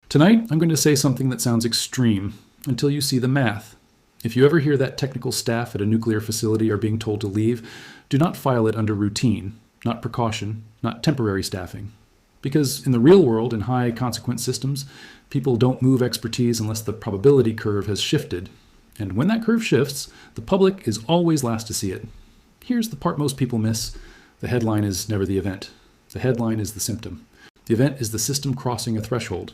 Tonight, I'm going to say something that sounds extreme until you see the math. If you ever hear that technical staff at a nuclear facility are being told to leave, do not file it under routine, not precaution, not temporary staffing. Because in the real world, in high consequence systems, people don't move expertise unless the probability curve has shifted. And when that curve shifts, the public is always last to see it. Here's the part most people miss. The headline is never the event. The headline is the symptom. The event is the system crossing a threshold.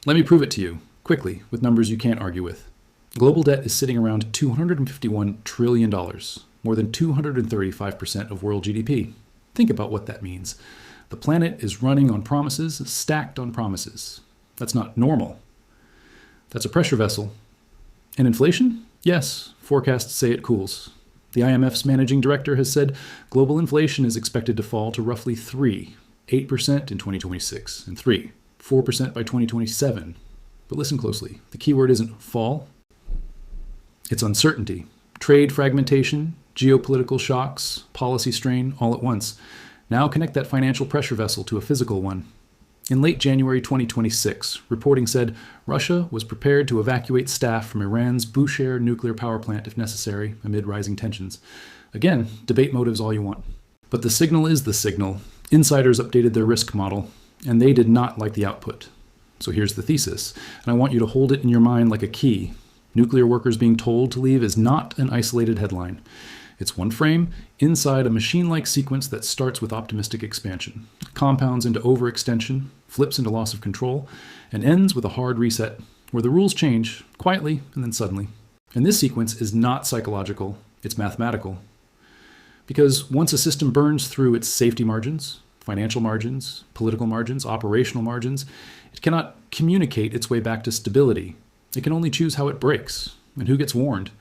Let me prove it to you, quickly, with numbers you can't argue with. Global debt is sitting around $251 trillion, more than 235% of world GDP. Think about what that means. The planet is running on promises, stacked on promises. That's not normal. That's a pressure vessel. And inflation? Yes, forecasts say it cools. The IMF's managing director has said global inflation is expected to fall to roughly 8% in 2026, and 4% by 2027. But listen closely. The key word isn't fall. It's uncertainty. Trade fragmentation, geopolitical shocks, policy strain all at once. Now connect that financial pressure vessel to a physical one. In late January 2026, reporting said Russia was prepared to evacuate staff from Iran's Bushehr nuclear power plant if necessary amid rising tensions. Again, debate motives all you want. But the signal is the signal. Insiders updated their risk model, and they did not like the output. So here's the thesis, and I want you to hold it in your mind like a key. Nuclear workers being told to leave is not an isolated headline. It's one frame inside a machine-like sequence that starts with optimistic expansion, compounds into overextension, flips into loss of control, and ends with a hard reset, where the rules change quietly and then suddenly. And this sequence is not psychological, it's mathematical. Because once a system burns through its safety margins, financial margins, political margins, operational margins, it cannot communicate its way back to stability. It can only choose how it breaks, and who gets warned.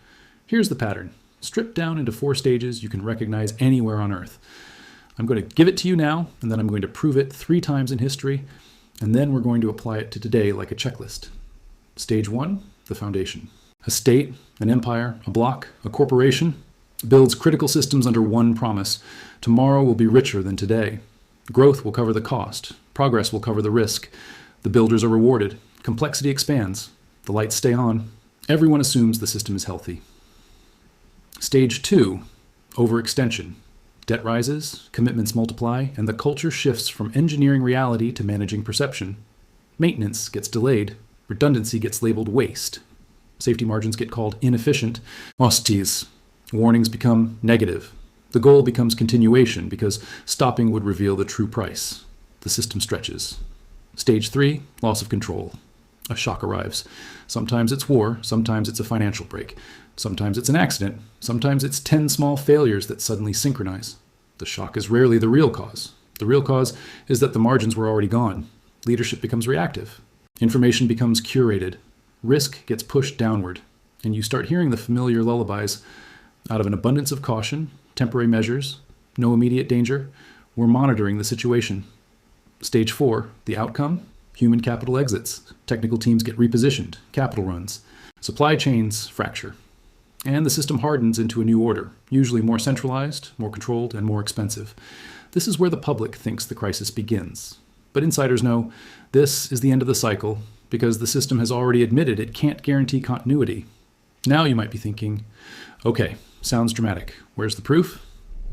Here's the pattern. Stripped down into 4 stages you can recognize anywhere on Earth. I'm going to give it to you now, and then I'm going to prove it 3 times in history, and then we're going to apply it to today like a checklist. Stage 1, the foundation. A state, an empire, a bloc, a corporation builds critical systems under one promise. Tomorrow will be richer than today. Growth will cover the cost. Progress will cover the risk. The builders are rewarded. Complexity expands. The lights stay on. Everyone assumes the system is healthy. Stage 2, overextension. Debt rises, commitments multiply, and the culture shifts from engineering reality to managing perception. Maintenance gets delayed. Redundancy gets labeled waste. Safety margins get called inefficient. Austerities. Warnings become negative. The goal becomes continuation because stopping would reveal the true price. The system stretches. Stage 3, loss of control. A shock arrives. Sometimes it's war, sometimes it's a financial break. Sometimes it's an accident, sometimes it's 10 small failures that suddenly synchronize. The shock is rarely the real cause. The real cause is that the margins were already gone. Leadership becomes reactive. Information becomes curated. Risk gets pushed downward. And you start hearing the familiar lullabies. Out of an abundance of caution, temporary measures, no immediate danger, we're monitoring the situation. Stage 4, the outcome, human capital exits. Technical teams get repositioned, capital runs. Supply chains fracture. And the system hardens into a new order, usually more centralized, more controlled, and more expensive. This is where the public thinks the crisis begins. But insiders know this is the end of the cycle because the system has already admitted it can't guarantee continuity. Now you might be thinking, okay, sounds dramatic. Where's the proof?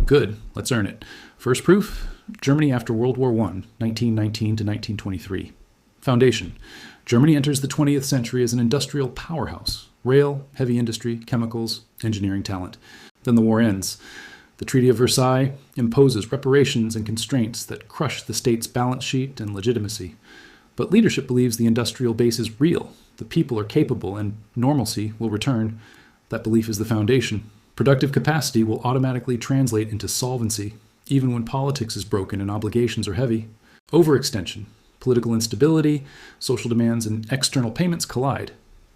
Good, let's earn it. First proof, Germany after World War I, 1919 to 1923. Foundation, Germany enters the 20th century as an industrial powerhouse. Rail, heavy industry, chemicals, engineering talent. Then the war ends. The Treaty of Versailles imposes reparations and constraints that crush the state's balance sheet and legitimacy. But leadership believes the industrial base is real. The people are capable and normalcy will return. That belief is the foundation. Productive capacity will automatically translate into solvency, even when politics is broken and obligations are heavy. Overextension, political instability, social demands, and external payments collide.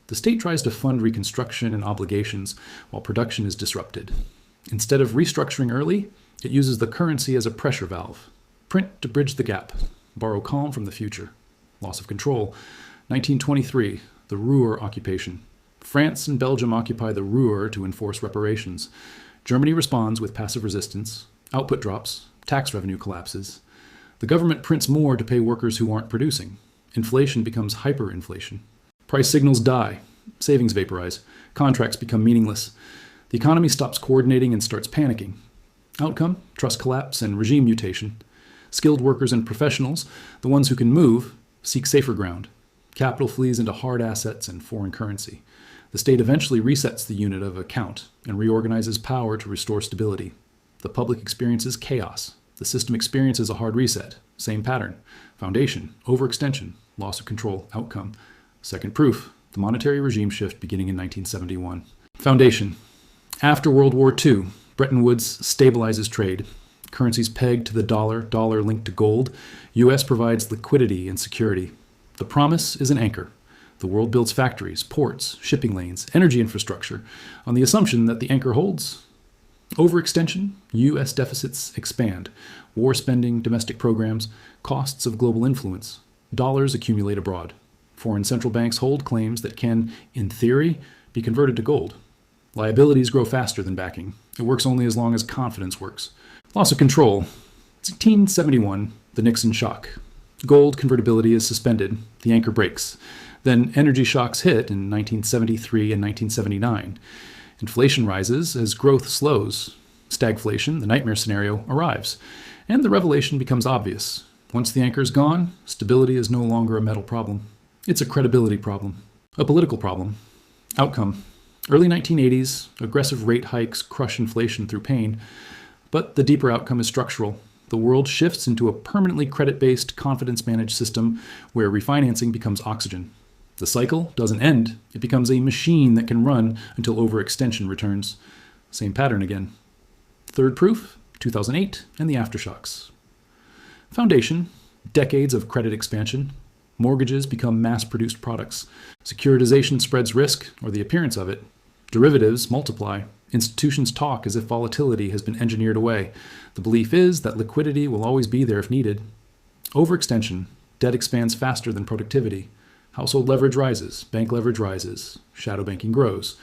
The state tries to fund reconstruction and obligations while production is disrupted. Instead of restructuring early, it uses the currency as a pressure valve. Print to bridge the gap. Borrow calm from the future. Loss of control. 1923, the Ruhr occupation. France and Belgium occupy the Ruhr to enforce reparations. Germany responds with passive resistance. Output drops. Tax revenue collapses. The government prints more to pay workers who aren't producing. Inflation becomes hyperinflation. Price signals die. Savings vaporize. Contracts become meaningless. The economy stops coordinating and starts panicking. Outcome: trust collapse and regime mutation. Skilled workers and professionals, the ones who can move, seek safer ground. Capital flees into hard assets and foreign currency. The state eventually resets the unit of account and reorganizes power to restore stability. The public experiences chaos. The system experiences a hard reset. Same pattern. Foundation: overextension, loss of control. Outcome: second proof: the monetary regime shift beginning in 1971. Foundation: after World War II, Bretton Woods stabilizes trade. Currencies pegged to the dollar, dollar linked to gold. U.S. provides liquidity and security. The promise is an anchor. The world builds factories, ports, shipping lanes, energy infrastructure on the assumption that the anchor holds. Overextension: U.S. deficits expand. War spending, domestic programs, costs of global influence. Dollars accumulate abroad. Foreign central banks hold claims that can, in theory, be converted to gold. Liabilities grow faster than backing. It works only as long as confidence works. Loss of control. It's 1871, the Nixon shock. Gold convertibility is suspended. The anchor breaks. Then energy shocks hit in 1973 and 1979. Inflation rises as growth slows. Stagflation, the nightmare scenario, arrives. And the revelation becomes obvious. Once the anchor is gone, stability is no longer a metal problem. It's a credibility problem, a political problem. Outcome: early 1980s, aggressive rate hikes crush inflation through pain, but the deeper outcome is structural. The world shifts into a permanently credit-based, confidence-managed system where refinancing becomes oxygen. The cycle doesn't end. It becomes a machine that can run until overextension returns. Same pattern again. Third proof: 2008 and the aftershocks. Foundation: decades of credit expansion. Mortgages become mass-produced products. Securitization spreads risk, or the appearance of it. Derivatives multiply. Institutions talk as if volatility has been engineered away. The belief is that liquidity will always be there if needed. Overextension: debt expands faster than productivity. Household leverage rises. Bank leverage rises. Shadow banking grows.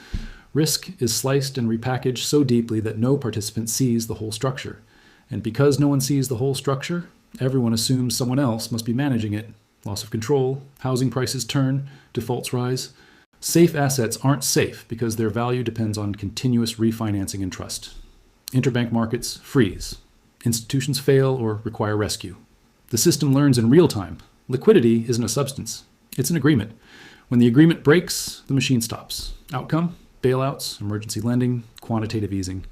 Risk is sliced and repackaged so deeply that no participant sees the whole structure. And because no one sees the whole structure, everyone assumes someone else must be managing it. Loss of control, housing prices turn, defaults rise. Safe assets aren't safe because their value depends on continuous refinancing and trust. Interbank markets freeze. Institutions fail or require rescue. The system learns in real time. Liquidity isn't a substance. It's an agreement. When the agreement breaks, the machine stops. Outcome: bailouts, emergency lending, quantitative easing.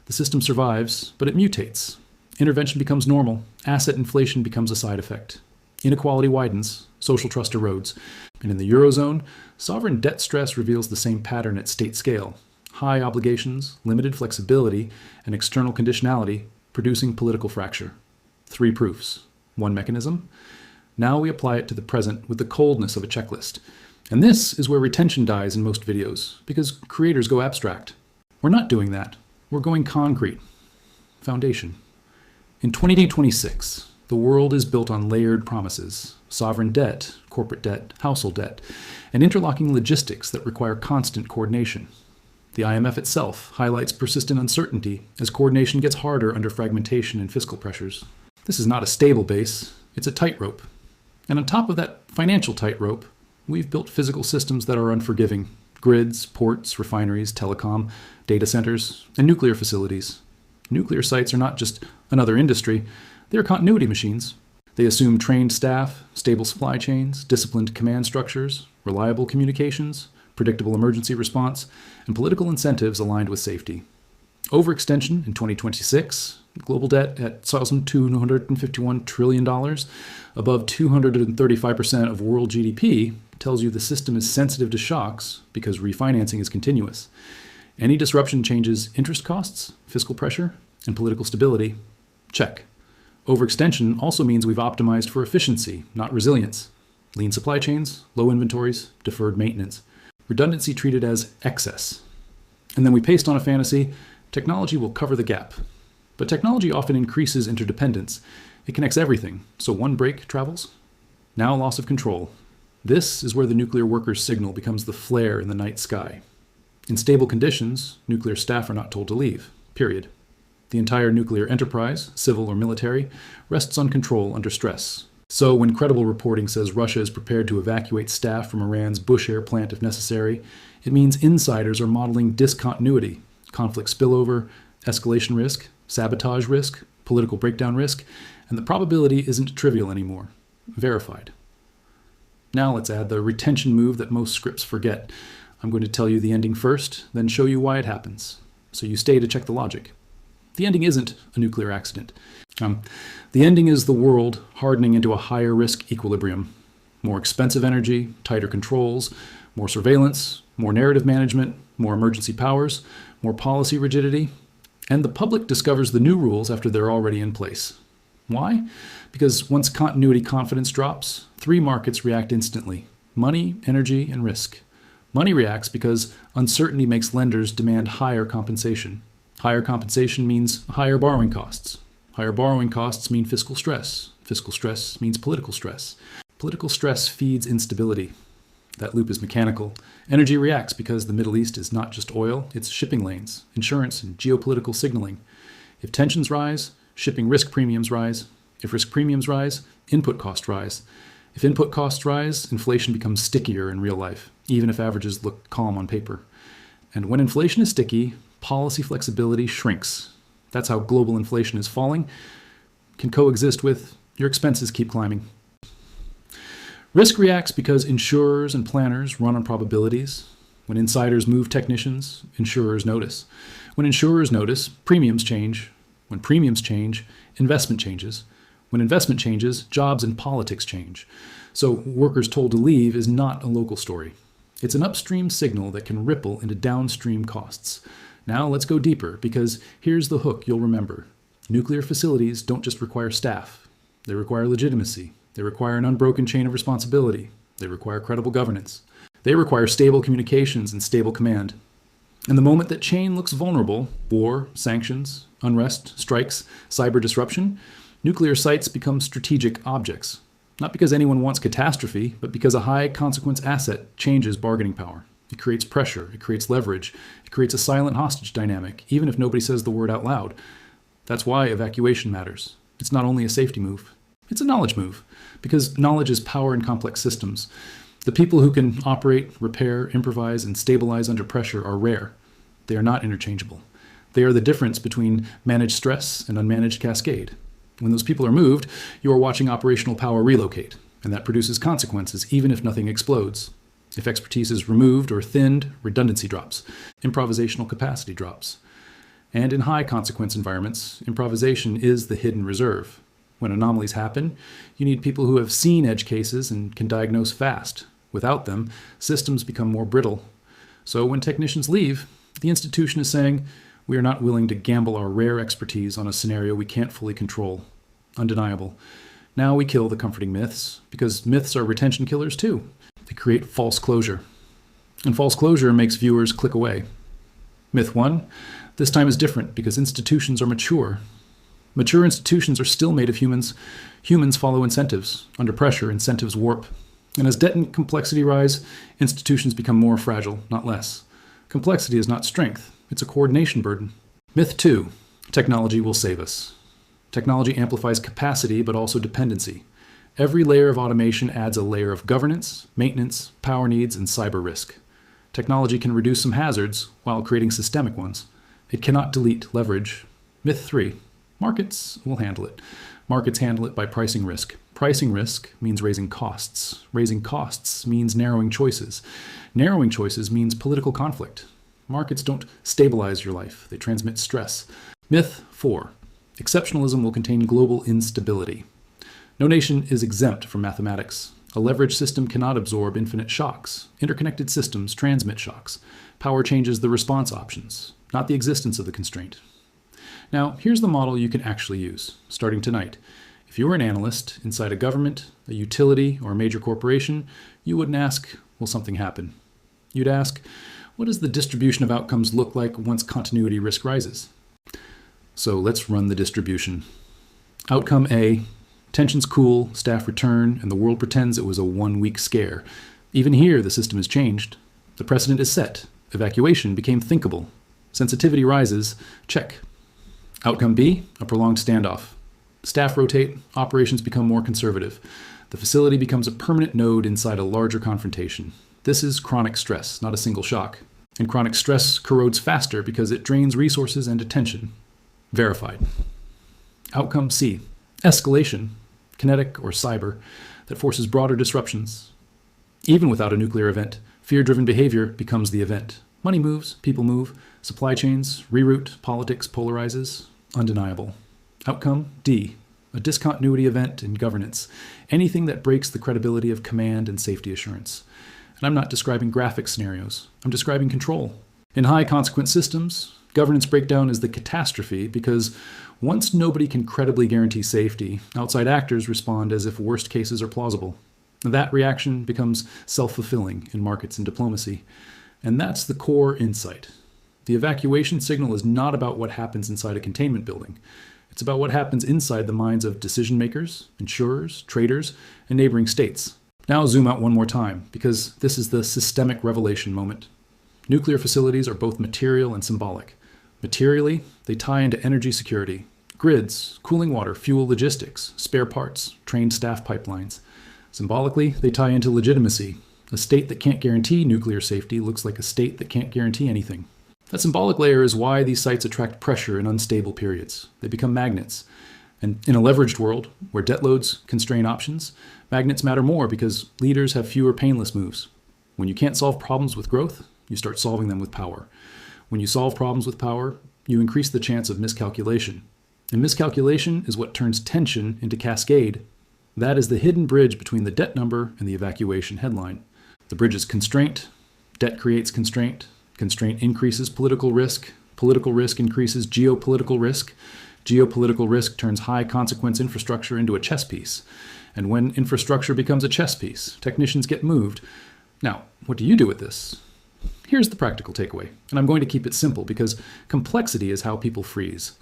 The system survives, but it mutates. Intervention becomes normal. Asset inflation becomes a side effect. Inequality widens. Social trust erodes. And in the Eurozone, sovereign debt stress reveals the same pattern at state scale. High obligations, limited flexibility, and external conditionality producing political fracture. Three proofs. One mechanism. Now we apply it to the present with the coldness of a checklist. And this is where retention dies in most videos, because creators go abstract. We're not doing that. We're going concrete. Foundation. In 2026, the world is built on layered promises: sovereign debt, corporate debt, household debt, and interlocking logistics that require constant coordination. The IMF itself highlights persistent uncertainty as coordination gets harder under fragmentation and fiscal pressures. This is not a stable base, it's a tightrope. And on top of that financial tightrope, we've built physical systems that are unforgiving: grids, ports, refineries, telecom, data centers, and nuclear facilities. Nuclear sites are not just another industry, they are continuity machines. They assume trained staff, stable supply chains, disciplined command structures, reliable communications, predictable emergency response, and political incentives aligned with safety. Overextension in 2026, global debt at $1,251 trillion, above 235% of world GDP, tells you the system is sensitive to shocks because refinancing is continuous. Any disruption changes interest costs, fiscal pressure, and political stability. Check. Overextension also means we've optimized for efficiency, not resilience. Lean supply chains, low inventories, deferred maintenance. Redundancy treated as excess. And then we paste on a fantasy: technology will cover the gap. But technology often increases interdependence. It connects everything, so one break travels. Now loss of control. This is where the nuclear worker's signal becomes the flare in the night sky. In stable conditions, nuclear staff are not told to leave, period. The entire nuclear enterprise, civil or military, rests on control under stress. So when credible reporting says Russia is prepared to evacuate staff from Iran's Bushehr plant if necessary, it means insiders are modeling discontinuity, conflict spillover, escalation risk, sabotage risk, political breakdown risk, and the probability isn't trivial anymore. Verified. Now let's add the retention move that most scripts forget. I'm going to tell you the ending first, then show you why it happens. So you stay to check the logic. The ending isn't a nuclear accident. The ending is the world hardening into a higher risk equilibrium. More expensive energy, tighter controls, more surveillance, more narrative management, more emergency powers, more policy rigidity, and the public discovers the new rules after they're already in place. Why? Because once continuity confidence drops, three markets react instantly: money, energy, and risk. Money reacts because uncertainty makes lenders demand higher compensation. Higher compensation means higher borrowing costs. Higher borrowing costs mean fiscal stress. Fiscal stress means political stress. Political stress feeds instability. That loop is mechanical. Energy reacts because the Middle East is not just oil, it's shipping lanes, insurance, and geopolitical signaling. If tensions rise, shipping risk premiums rise. If risk premiums rise, input costs rise. If input costs rise, inflation becomes stickier in real life, even if averages look calm on paper. And when inflation is sticky, policy flexibility shrinks. That's how global inflation is falling, can coexist with your expenses keep climbing. Risk reacts because insurers and planners run on probabilities. When insiders move technicians, insurers notice. When insurers notice, premiums change. When premiums change, investment changes. When investment changes, jobs and politics change. So workers told to leave is not a local story. It's an upstream signal that can ripple into downstream costs. Now let's go deeper, because here's the hook you'll remember. Nuclear facilities don't just require staff. They require legitimacy. They require an unbroken chain of responsibility. They require credible governance. They require stable communications and stable command. And the moment that chain looks vulnerable, war, sanctions, unrest, strikes, cyber disruption, nuclear sites become strategic objects. Not because anyone wants catastrophe, but because a high consequence asset changes bargaining power. It creates pressure, it creates leverage, it creates a silent hostage dynamic, even if nobody says the word out loud. That's why evacuation matters. It's not only a safety move, it's a knowledge move, because knowledge is power in complex systems. The people who can operate, repair, improvise, and stabilize under pressure are rare. They are not interchangeable. They are the difference between managed stress and unmanaged cascade. When those people are moved, you are watching operational power relocate, and that produces consequences even if nothing explodes. If expertise is removed or thinned, redundancy drops. Improvisational capacity drops. And in high consequence environments, improvisation is the hidden reserve. When anomalies happen, you need people who have seen edge cases and can diagnose fast. Without them, systems become more brittle. So when technicians leave, the institution is saying, we are not willing to gamble our rare expertise on a scenario we can't fully control. Undeniable. Now we kill the comforting myths, because myths are retention killers too. They create false closure. And false closure makes viewers click away. Myth 1, this time is different because institutions are mature. Mature institutions are still made of humans. Humans follow incentives. Under pressure, incentives warp. And as debt and complexity rise, institutions become more fragile, not less. Complexity is not strength. It's a coordination burden. Myth 2, technology will save us. Technology amplifies capacity, but also dependency. Every layer of automation adds a layer of governance, maintenance, power needs, and cyber risk. Technology can reduce some hazards while creating systemic ones. It cannot delete leverage. Myth 3, markets will handle it. Markets handle it by pricing risk. Pricing risk means raising costs. Raising costs means narrowing choices. Narrowing choices means political conflict. Markets don't stabilize your life. They transmit stress. Myth 4, exceptionalism will contain global instability. No nation is exempt from mathematics. A leveraged system cannot absorb infinite shocks. Interconnected systems transmit shocks. Power changes the response options, not the existence of the constraint. Now, here's the model you can actually use, starting tonight. If you were an analyst inside a government, a utility, or a major corporation, you wouldn't ask, will something happen? You'd ask, what does the distribution of outcomes look like once continuity risk rises? So let's run the distribution. Outcome A, tensions cool, staff return, and the world pretends it was a one-week scare. Even here, the system has changed. The precedent is set. Evacuation became thinkable. Sensitivity rises. Check. Outcome B, a prolonged standoff. Staff rotate, operations become more conservative. The facility becomes a permanent node inside a larger confrontation. This is chronic stress, not a single shock. And chronic stress corrodes faster because it drains resources and attention. Verified. Outcome C. Escalation, kinetic or cyber, that forces broader disruptions. Even without a nuclear event, fear-driven behavior becomes the event. Money moves, people move, supply chains reroute, politics polarizes. Undeniable. Outcome D. A discontinuity event in governance. Anything that breaks the credibility of command and safety assurance. And I'm not describing graphic scenarios. I'm describing control. In high-consequence systems, governance breakdown is the catastrophe because once nobody can credibly guarantee safety, outside actors respond as if worst cases are plausible. That reaction becomes self-fulfilling in markets and diplomacy. And that's the core insight. The evacuation signal is not about what happens inside a containment building. It's about what happens inside the minds of decision makers, insurers, traders, and neighboring states. Now zoom out one more time, because this is the systemic revelation moment. Nuclear facilities are both material and symbolic. Materially, they tie into energy security, grids, cooling water, fuel logistics, spare parts, trained staff pipelines. Symbolically, they tie into legitimacy. A state that can't guarantee nuclear safety looks like a state that can't guarantee anything. That symbolic layer is why these sites attract pressure in unstable periods. They become magnets. And in a leveraged world, where debt loads constrain options, magnets matter more because leaders have fewer painless moves. When you can't solve problems with growth, you start solving them with power. When you solve problems with power, you increase the chance of miscalculation. And miscalculation is what turns tension into cascade. That is the hidden bridge between the debt number and the evacuation headline. The bridge is constraint. Debt creates constraint. Constraint increases political risk. Political risk increases geopolitical risk. Geopolitical risk turns high-consequence infrastructure into a chess piece. And when infrastructure becomes a chess piece, technicians get moved. Now, what do you do with this? Here's the practical takeaway, and I'm going to keep it simple because complexity is how people freeze.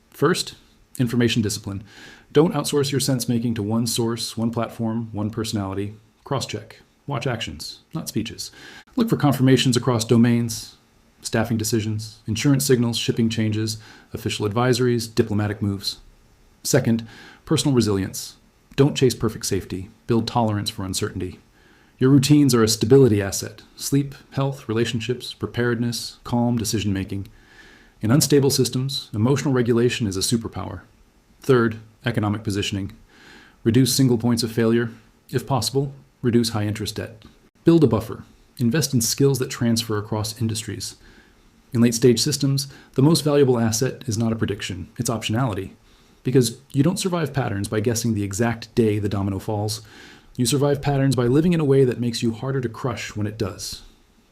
First, information discipline. Don't outsource your sense-making to one source, one platform, one personality. Cross-check. Watch actions, not speeches. Look for confirmations across domains, staffing decisions, insurance signals, shipping changes, official advisories, diplomatic moves. Second, personal resilience. Don't chase perfect safety. Build tolerance for uncertainty. Your routines are a stability asset. Sleep, health, relationships, preparedness, calm decision-making. In unstable systems, emotional regulation is a superpower. Third, economic positioning. Reduce single points of failure. If possible, reduce high-interest debt. Build a buffer. Invest in skills that transfer across industries. In late-stage systems, the most valuable asset is not a prediction, it's optionality. Because you don't survive patterns by guessing the exact day the domino falls. You survive patterns by living in a way that makes you harder to crush when it does.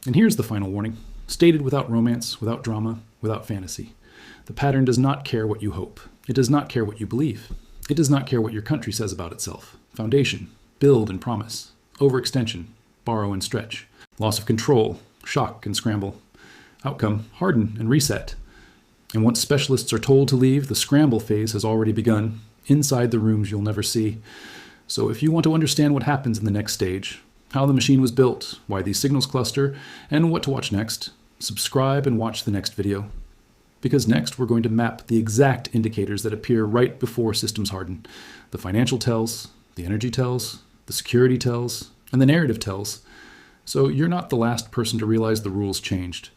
And here's the final warning, stated without romance, without drama, without fantasy. The pattern does not care what you hope. It does not care what you believe. It does not care what your country says about itself. Foundation, build and promise. Overextension, borrow and stretch. Loss of control, shock and scramble. Outcome, harden and reset. And once specialists are told to leave, the scramble phase has already begun, inside the rooms you'll never see. So if you want to understand what happens in the next stage, how the machine was built, why these signals cluster, and what to watch next, subscribe and watch the next video. Because next we're going to map the exact indicators that appear right before systems harden. The financial tells, the energy tells, the security tells, and the narrative tells. So you're not the last person to realize the rules changed.